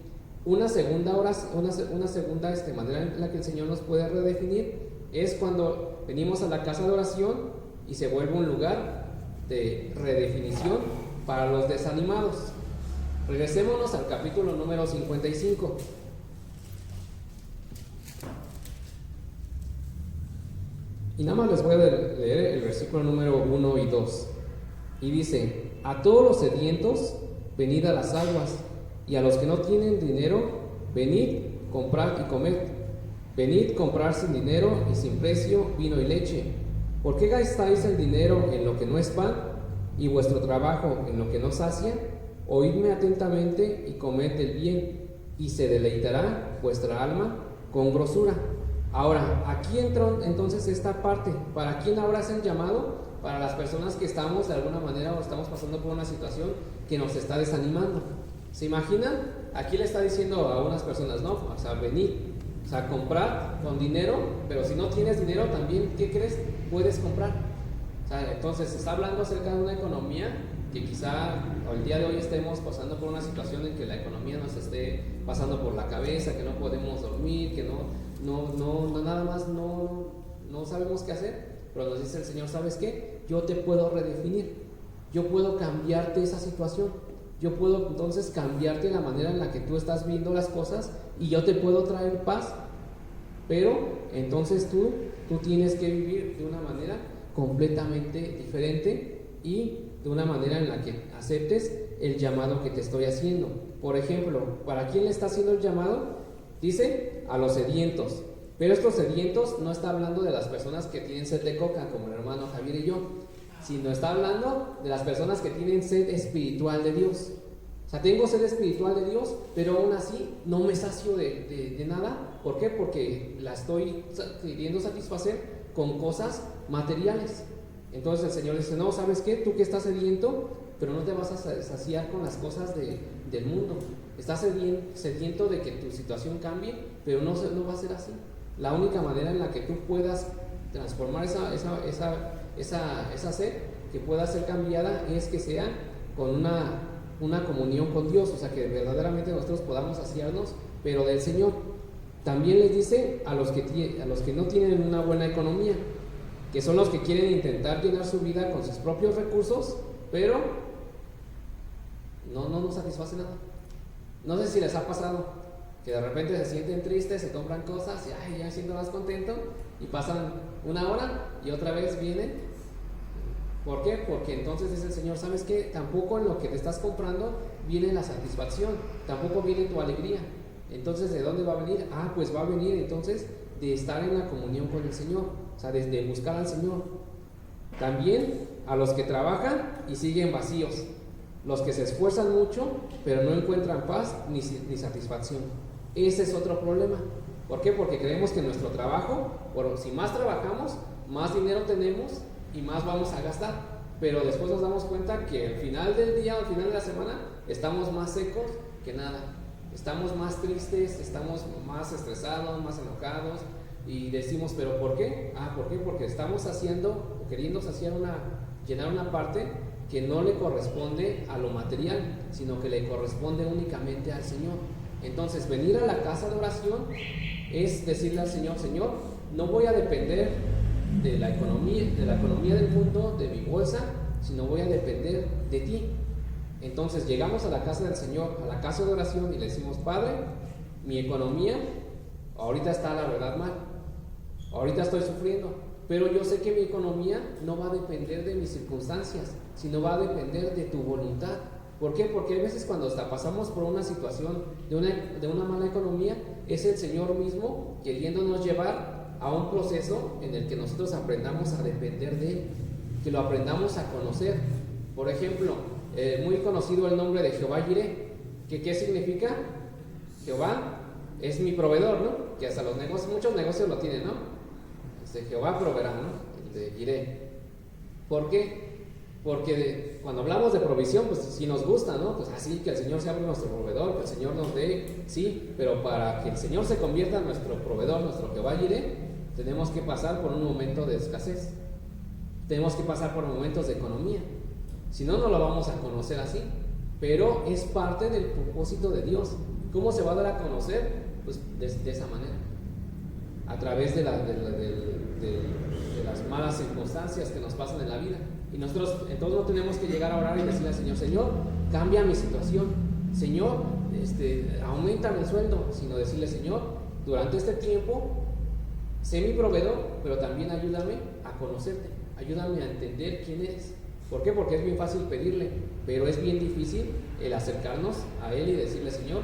Una segunda manera en la que el Señor nos puede redefinir es cuando venimos a la casa de oración y se vuelve un lugar de redefinición para los desanimados. Regresémonos al capítulo número 55. Y nada más les voy a leer el versículo número 1 y 2. Y dice, a todos los sedientos, venid a las aguas, y a los que no tienen dinero, venid, comprad y comed. Venid, comprar sin dinero y sin precio vino y leche. ¿Por qué gastáis el dinero en lo que no es pan, y vuestro trabajo en lo que no sacia? Oídme atentamente y comed del bien, y se deleitará vuestra alma con grosura. Ahora, aquí entró entonces esta parte. ¿Para quién ahora es el llamado? Para las personas que estamos de alguna manera o estamos pasando por una situación que nos está desanimando. ¿Se imaginan? Aquí le está diciendo a unas personas, no, o sea, venid, o sea, comprar con dinero, pero si no tienes dinero también, ¿qué crees? Puedes comprar. O sea, entonces está hablando acerca de una economía que quizá el día de hoy estemos pasando por una situación en que la economía nos esté pasando por la cabeza, que no podemos dormir, que nada más no sabemos qué hacer, pero nos dice el Señor, ¿sabes qué? Yo te puedo redefinir, yo puedo cambiarte esa situación, yo puedo entonces cambiarte la manera en la que tú estás viendo las cosas y yo te puedo traer paz, pero entonces tú tienes que vivir de una manera completamente diferente y de una manera en la que aceptes el llamado que te estoy haciendo. Por ejemplo, ¿para quién le está haciendo el llamado? Dice, a los sedientos. Pero estos sedientos no está hablando de las personas que tienen sed de coca, como el hermano Javier y yo, sino está hablando de las personas que tienen sed espiritual de Dios. O sea, tengo sed espiritual de Dios, pero aún así no me sacio de nada. ¿Por qué? Porque la estoy queriendo satisfacer con cosas materiales. Entonces el Señor dice, no, ¿sabes qué? Tú que estás sediento, pero no te vas a saciar con las cosas del mundo. Estás sediento de que tu situación cambie, pero no va a ser así. La única manera en la que tú puedas transformar esa sed, que pueda ser cambiada, es que sea con una comunión con Dios, o sea, que verdaderamente nosotros podamos saciarnos, pero del Señor. También les dice a los que no tienen una buena economía, que son los que quieren intentar llenar su vida con sus propios recursos, pero no nos satisface nada. No sé si les ha pasado que de repente se sienten tristes, se compran cosas y ya siento más contento, y pasan una hora y otra vez vienen. ¿Por qué? Porque entonces dice el Señor, ¿sabes qué? Tampoco en lo que te estás comprando viene la satisfacción, tampoco viene tu alegría. Entonces, ¿de dónde va a venir? Pues va a venir entonces de estar en la comunión con el Señor, o sea, desde buscar al Señor. También a los que trabajan y siguen vacíos, los que se esfuerzan mucho pero no encuentran paz ni satisfacción. Ese es otro problema. ¿Por qué? Porque creemos que nuestro trabajo, si más trabajamos, más dinero tenemos y más vamos a gastar, pero después nos damos cuenta que al final del día, al final de la semana, estamos más secos que nada, estamos más tristes, estamos más estresados, más enojados, y decimos, ¿pero por qué? ¿Por qué? Porque estamos haciendo o queriendo llenar una parte que no le corresponde a lo material, sino que le corresponde únicamente al Señor. Entonces, venir a la casa de oración es decirle al Señor, Señor, no voy a depender de la economía del mundo, de mi bolsa, sino voy a depender de ti. Entonces llegamos a la casa del Señor, a la casa de oración, y le decimos, Padre, mi economía ahorita está, la verdad, mal, ahorita estoy sufriendo, pero yo sé que mi economía no va a depender de mis circunstancias, sino va a depender de tu voluntad. ¿Por qué? Porque a veces cuando hasta pasamos por una situación de una mala economía, es el Señor mismo queriéndonos llevar a un proceso en el que nosotros aprendamos a depender de Él, que lo aprendamos a conocer. Por ejemplo, muy conocido el nombre de Jehová Jireh, que ¿qué significa? Jehová es mi proveedor, ¿no? Que hasta muchos negocios lo tienen, ¿no? Jehová proveerá, ¿no? El de Jireh. ¿Por qué? Porque cuando hablamos de provisión, pues sí nos gusta, ¿no? Pues así, que el Señor sea nuestro proveedor, que el Señor nos dé, sí, pero para que el Señor se convierta en nuestro proveedor, nuestro Jehová Jireh, tenemos que pasar por un momento de escasez, tenemos que pasar por momentos de economía, si no, no lo vamos a conocer así, pero es parte del propósito de Dios. ¿Cómo se va a dar a conocer? Pues de esa manera, a través de las malas circunstancias que nos pasan en la vida. Y nosotros entonces no tenemos que llegar a orar y decirle al Señor, Señor, cambia mi situación, Señor, aumenta mi sueldo, sino decirle, Señor, durante este tiempo sé mi proveedor, pero también ayúdame a conocerte, ayúdame a entender quién eres. ¿Por qué? Porque es bien fácil pedirle, pero es bien difícil el acercarnos a Él y decirle, Señor,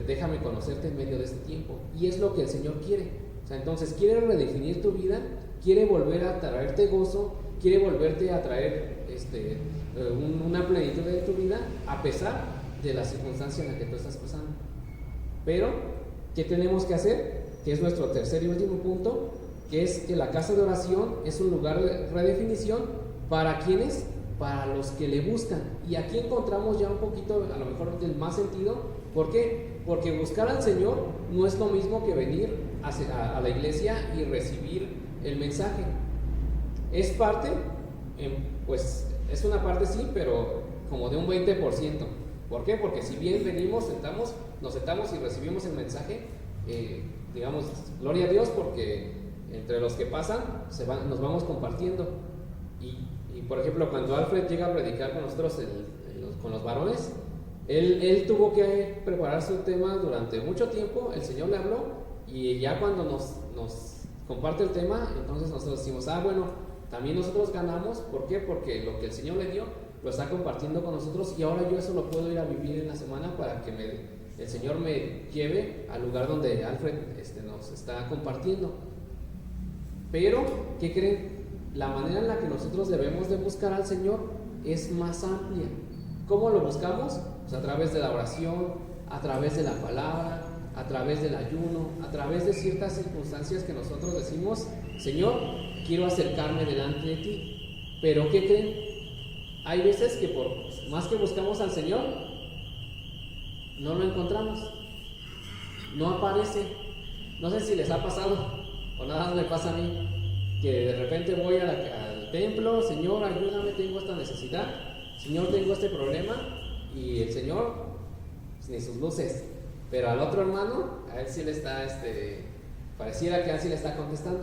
déjame conocerte en medio de este tiempo. Y es lo que el Señor quiere. O sea, entonces quiere redefinir tu vida, quiere volver a traerte gozo, quiere volverte a traer una plenitud de tu vida, a pesar de la circunstancia en la que tú estás pasando. Pero, ¿qué tenemos que hacer? Que es nuestro tercer y último punto, que es que la casa de oración es un lugar de redefinición. ¿Para quiénes? Para los que le buscan. Y aquí encontramos ya un poquito, a lo mejor, del más sentido. ¿Por qué? Porque buscar al Señor no es lo mismo que venir a la iglesia y recibir el mensaje. Es parte, pues es una parte sí, pero como de un 20%. ¿Por qué? Porque si bien venimos, nos sentamos y recibimos el mensaje, digamos, gloria a Dios, porque entre los que pasan nos vamos compartiendo. Y por ejemplo, cuando Alfred llega a predicar con nosotros con los varones, él tuvo que preparar su tema durante mucho tiempo. El Señor le habló y ya cuando nos comparte el tema, entonces nosotros decimos, bueno, también nosotros ganamos. ¿Por qué? Porque lo que el Señor le dio lo está compartiendo con nosotros, y ahora yo eso lo puedo ir a vivir en la semana para que el Señor me lleve al lugar donde Alfred nos está compartiendo. Pero, ¿qué creen? La manera en la que nosotros debemos de buscar al Señor es más amplia. ¿Cómo lo buscamos? Pues a través de la oración, a través de la palabra, a través del ayuno, a través de ciertas circunstancias que nosotros decimos, Señor, quiero acercarme delante de ti. Pero ¿qué creen? Hay veces que por más que buscamos al Señor, no lo encontramos, no aparece. No sé si les ha pasado o nada más me pasa a mí, que de repente voy al templo, Señor, ayúdame, tengo esta necesidad, Señor, tengo este problema, y el Señor, pues, ni sus luces. Pero al otro hermano, a él sí le está, pareciera que a él sí le está contestando.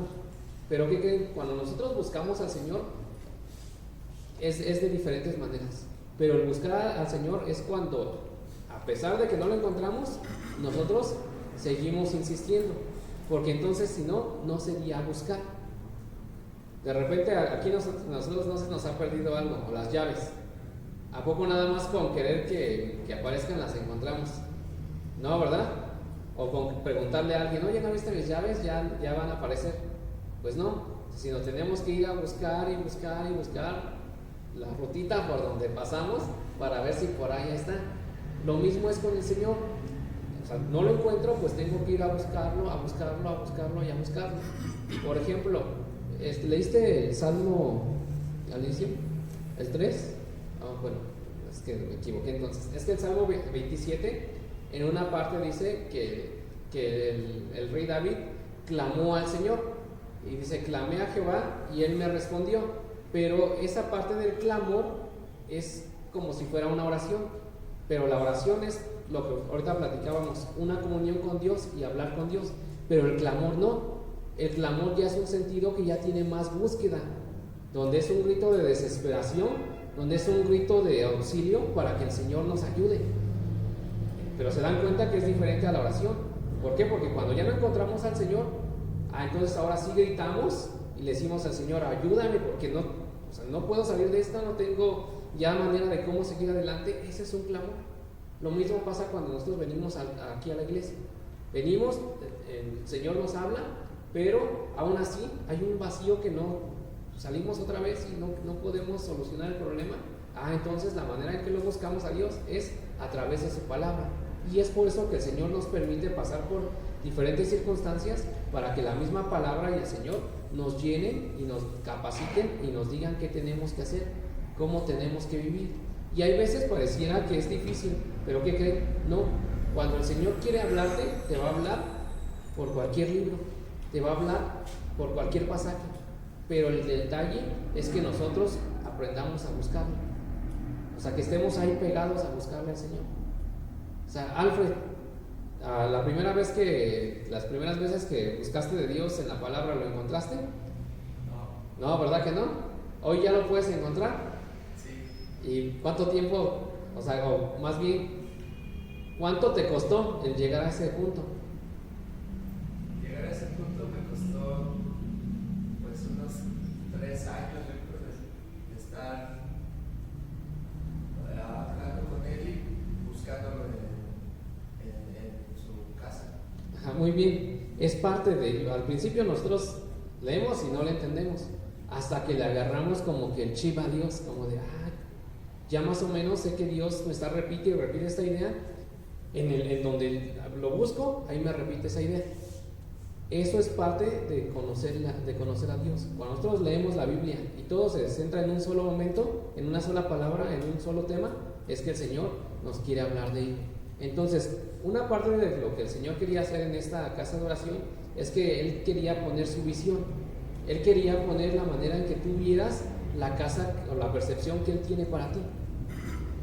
Pero ¿qué creen? Cuando nosotros buscamos al Señor, es de diferentes maneras. Pero el buscar al Señor es cuando, a pesar de que no lo encontramos, nosotros seguimos insistiendo. Porque entonces, si no, no sería buscar. De repente aquí nosotros no se nos ha perdido algo, o las llaves. ¿A poco nada más con querer que aparezcan las encontramos? No, ¿verdad? O con preguntarle a alguien, oye, ¿no viste mis llaves? Ya van a aparecer. Pues no, sino tenemos que ir a buscar y buscar y buscar la rutita por donde pasamos para ver si por ahí está. Lo mismo es con el Señor. O sea, no lo encuentro, pues tengo que ir a buscarlo, a buscarlo, a buscarlo y a buscarlo. Por ejemplo, ¿leíste el Salmo al inicio? ¿El 3? Bueno, es que me equivoqué entonces. Es que el Salmo 27, en una parte dice que el rey David clamó al Señor. Y dice, clamé a Jehová y él me respondió. Pero esa parte del clamor es como si fuera una oración. Pero la oración es lo que ahorita platicábamos, una comunión con Dios y hablar con Dios. Pero el clamor no. El clamor ya es un sentido que ya tiene más búsqueda, donde es un grito de desesperación, donde es un grito de auxilio para que el Señor nos ayude. Pero se dan cuenta que es diferente a la oración. ¿Por qué? Porque cuando ya no encontramos al Señor, entonces ahora sí gritamos y le decimos al Señor, ayúdame, porque no puedo salir de esta, no tengo ya manera de cómo seguir adelante. Ese es un clamor. Lo mismo pasa cuando nosotros venimos aquí a la iglesia. Venimos, el Señor nos habla, pero aún así hay un vacío que no salimos otra vez y no podemos solucionar el problema. Entonces la manera en que lo buscamos a Dios es a través de su palabra. Y es por eso que el Señor nos permite pasar por diferentes circunstancias para que la misma palabra y el Señor nos llenen y nos capaciten y nos digan qué tenemos que hacer, cómo tenemos que vivir. Y hay veces pareciera que es difícil, pero ¿qué creen? No, cuando el Señor quiere hablarte, te va a hablar por cualquier libro, te va a hablar por cualquier pasaje, pero el detalle es que nosotros aprendamos a buscarlo, o sea, que estemos ahí pegados a buscarle al Señor. O sea, Alfred, las primeras veces que buscaste de Dios en la palabra, ¿lo encontraste? No, ¿verdad que no? ¿Hoy ya lo puedes encontrar? Sí. ¿Y cuánto tiempo, o más bien, cuánto te costó el llegar a ese punto? Llegar a ese punto me costó pues unos 3 años de estar hablando con él y buscándolo en su casa. Muy bien, es parte de, al principio nosotros leemos y no le entendemos, hasta que le agarramos como que el chip a Dios, como de, ya más o menos sé que Dios me está repite y repite esta idea, en donde lo busco, ahí me repite esa idea. Eso es parte de conocer a Dios. Cuando nosotros leemos la Biblia y todo se centra en un solo momento, en una sola palabra, en un solo tema, es que el Señor nos quiere hablar de ello. Entonces, una parte de lo que el Señor quería hacer en esta casa de oración es que Él quería poner su visión. Él quería poner la manera en que tú vieras la casa o la percepción que Él tiene para ti.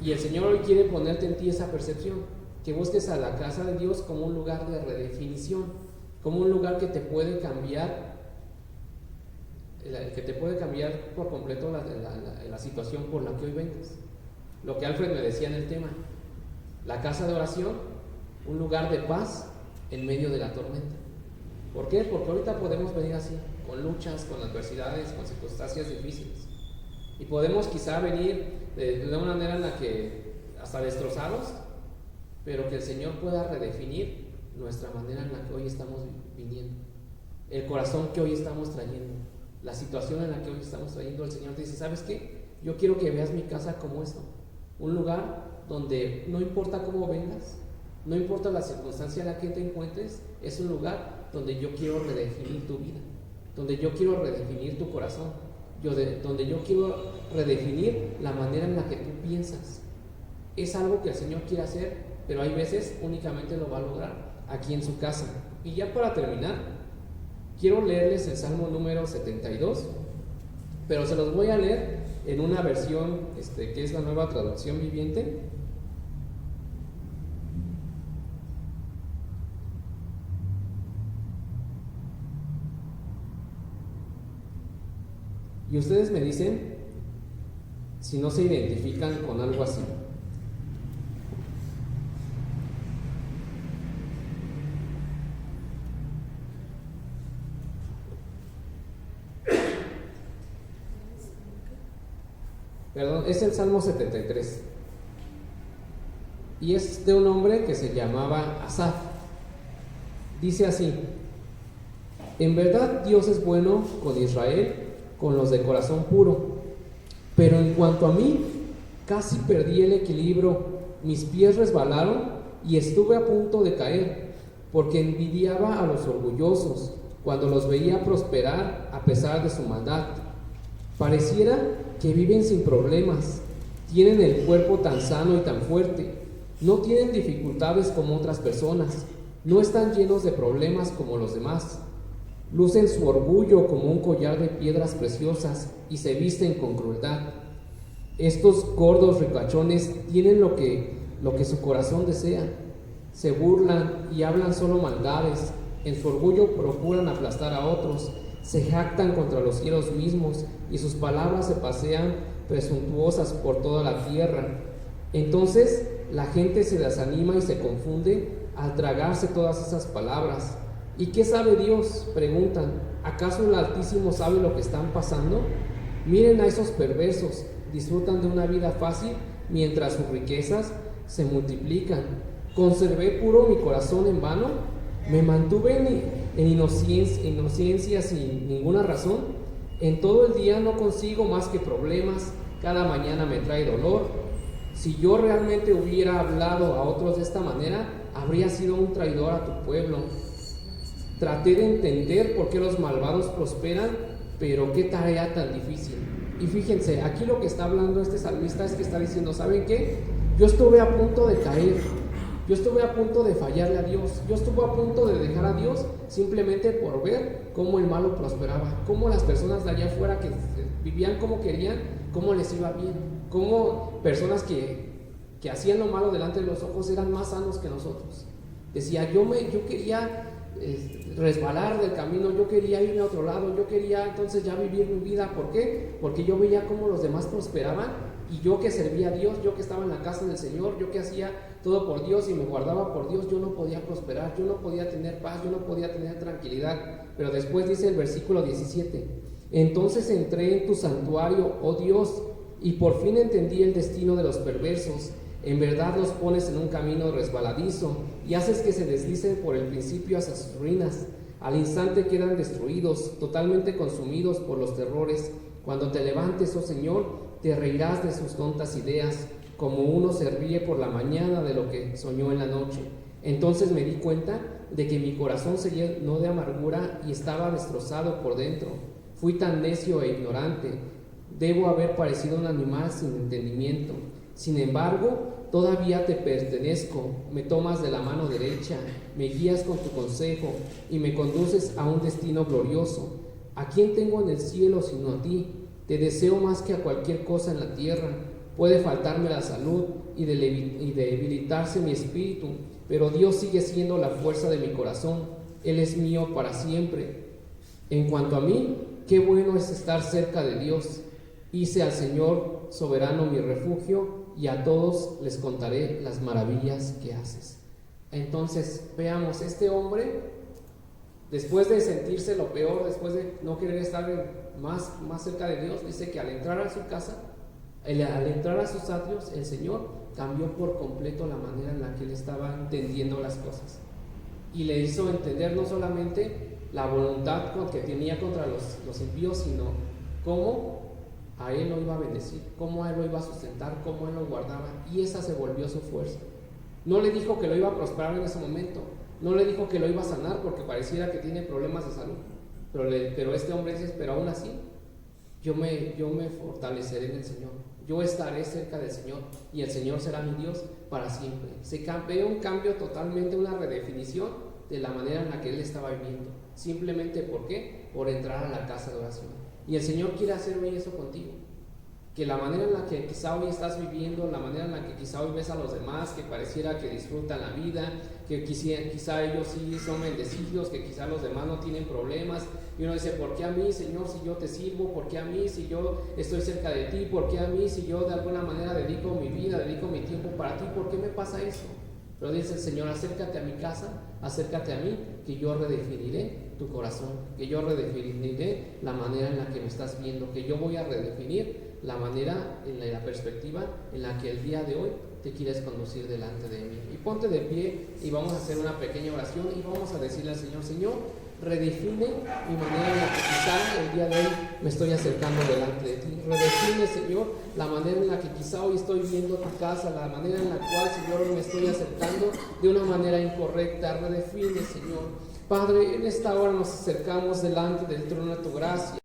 Y el Señor hoy quiere ponerte en ti esa percepción, que busques a la casa de Dios como un lugar de redefinición, como un lugar que te puede cambiar por completo la situación por la que hoy vengas. Lo que Alfred me decía en el tema, la casa de oración, un lugar de paz en medio de la tormenta. ¿Por qué? Porque ahorita podemos venir así, con luchas, con adversidades, con circunstancias difíciles, y podemos quizá venir de una manera en la que hasta destrozados, pero que el Señor pueda redefinir nuestra manera en la que hoy estamos viniendo, el corazón que hoy estamos trayendo, la situación en la que hoy estamos trayendo. El Señor te dice, ¿sabes qué? Yo quiero que veas mi casa como esto, un lugar donde no importa cómo vengas, no importa la circunstancia en la que te encuentres, es un lugar donde yo quiero redefinir tu vida, donde yo quiero redefinir tu corazón, donde yo quiero redefinir la manera en la que tú piensas. Es algo que el Señor quiere hacer, pero hay veces únicamente lo va a lograr aquí en su casa. Y ya para terminar, quiero leerles el Salmo número 72, pero se los voy a leer en una versión que es la Nueva Traducción Viviente. Y ustedes me dicen si no se identifican con algo así. Perdón, es el Salmo 73. Y es de un hombre que se llamaba Asaf. Dice así: en verdad Dios es bueno con Israel, con los de corazón puro. Pero en cuanto a mí, casi perdí el equilibrio, mis pies resbalaron y estuve a punto de caer, porque envidiaba a los orgullosos cuando los veía prosperar a pesar de su maldad. Pareciera que viven sin problemas, tienen el cuerpo tan sano y tan fuerte, no tienen dificultades como otras personas, no están llenos de problemas como los demás. Lucen su orgullo como un collar de piedras preciosas y se visten con crueldad. Estos gordos ricachones tienen lo que su corazón desea. Se burlan y hablan solo maldades. En su orgullo procuran aplastar a otros. Se jactan contra los cielos mismos y sus palabras se pasean presuntuosas por toda la tierra. Entonces la gente se desanima y se confunde al tragarse todas esas palabras. ¿Y qué sabe Dios?, preguntan. ¿Acaso el Altísimo sabe lo que están pasando? Miren a esos perversos, disfrutan de una vida fácil mientras sus riquezas se multiplican. ¿Conservé puro mi corazón en vano? ¿Me mantuve en inocencia sin ninguna razón? En todo el día no consigo más que problemas, cada mañana me trae dolor. Si yo realmente hubiera hablado a otros de esta manera, habría sido un traidor a tu pueblo. Traté de entender por qué los malvados prosperan, pero qué tarea tan difícil. Y fíjense, aquí lo que está hablando este salmista es que está diciendo, ¿saben qué? Yo estuve a punto de caer, yo estuve a punto de fallarle a Dios, yo estuve a punto de dejar a Dios simplemente por ver cómo el malo prosperaba, cómo las personas de allá afuera que vivían como querían, cómo les iba bien, cómo personas que hacían lo malo delante de los ojos eran más sanos que nosotros. Decía, yo quería resbalar del camino, yo quería irme a otro lado, yo quería entonces ya vivir mi vida. ¿Por qué? Porque yo veía cómo los demás prosperaban y yo que servía a Dios, yo que estaba en la casa del Señor, yo que hacía todo por Dios y me guardaba por Dios, yo no podía prosperar, yo no podía tener paz, yo no podía tener tranquilidad. Pero después dice el versículo 17: entonces entré en tu santuario, oh Dios, y por fin entendí el destino de los perversos. En verdad los pones en un camino resbaladizo y haces que se deslicen por el principio hacia sus ruinas. Al instante quedan destruidos, totalmente consumidos por los terrores. Cuando te levantes, oh Señor, te reirás de sus tontas ideas, como uno se ríe por la mañana de lo que soñó en la noche. Entonces me di cuenta de que mi corazón se llenó de amargura y estaba destrozado por dentro. Fui tan necio e ignorante. Debo haber parecido un animal sin entendimiento. Sin embargo, todavía te pertenezco, me tomas de la mano derecha, me guías con tu consejo y me conduces a un destino glorioso. ¿A quién tengo en el cielo sino a ti? Te deseo más que a cualquier cosa en la tierra. Puede faltarme la salud y debilitarse mi espíritu, pero Dios sigue siendo la fuerza de mi corazón. Él es mío para siempre. En cuanto a mí, qué bueno es estar cerca de Dios. Hice al Señor soberano mi refugio, y a todos les contaré las maravillas que haces. Entonces, veamos, este hombre, después de sentirse lo peor, después de no querer estar más cerca de Dios, dice que al entrar a su casa, al entrar a sus atrios, el Señor cambió por completo la manera en la que él estaba entendiendo las cosas, y le hizo entender no solamente la voluntad que tenía contra los impíos, sino cómo a él lo iba a bendecir, cómo a él lo iba a sustentar, cómo él lo guardaba, y esa se volvió su fuerza. No le dijo que lo iba a prosperar en ese momento, no le dijo que lo iba a sanar porque pareciera que tiene problemas de salud, pero este hombre dice, pero aún así yo me fortaleceré en el Señor, yo estaré cerca del Señor, y el Señor será mi Dios para siempre. Se ve un cambio totalmente, una redefinición de la manera en la que él estaba viviendo. Simplemente, ¿por qué? Por entrar a la casa de oración. Y el Señor quiere hacer hoy eso contigo. Que la manera en la que quizá hoy estás viviendo, la manera en la que quizá hoy ves a los demás, que pareciera que disfrutan la vida, que quizá ellos sí son bendecidos, que quizá los demás no tienen problemas, y uno dice, ¿por qué a mí, Señor, si yo te sirvo? ¿Por qué a mí, si yo estoy cerca de ti? ¿Por qué a mí, si yo de alguna manera dedico mi vida, dedico mi tiempo para ti? ¿Por qué me pasa eso? Pero dice el Señor, acércate a mi casa, acércate a mí, que yo redefiniré tu corazón, que yo redefiniré la manera en la que me estás viendo, que yo voy a redefinir la manera, en la perspectiva en la que el día de hoy te quieres conducir delante de mí. Y ponte de pie y vamos a hacer una pequeña oración y vamos a decirle al Señor, Señor, redefine mi manera en la que quizá el día de hoy me estoy acercando delante de ti. Redefine, Señor, la manera en la que quizá hoy estoy viendo tu casa, la manera en la cual, Señor, me estoy acercando de una manera incorrecta. Redefine, Señor. Padre, en esta hora nos acercamos delante del trono de tu gracia.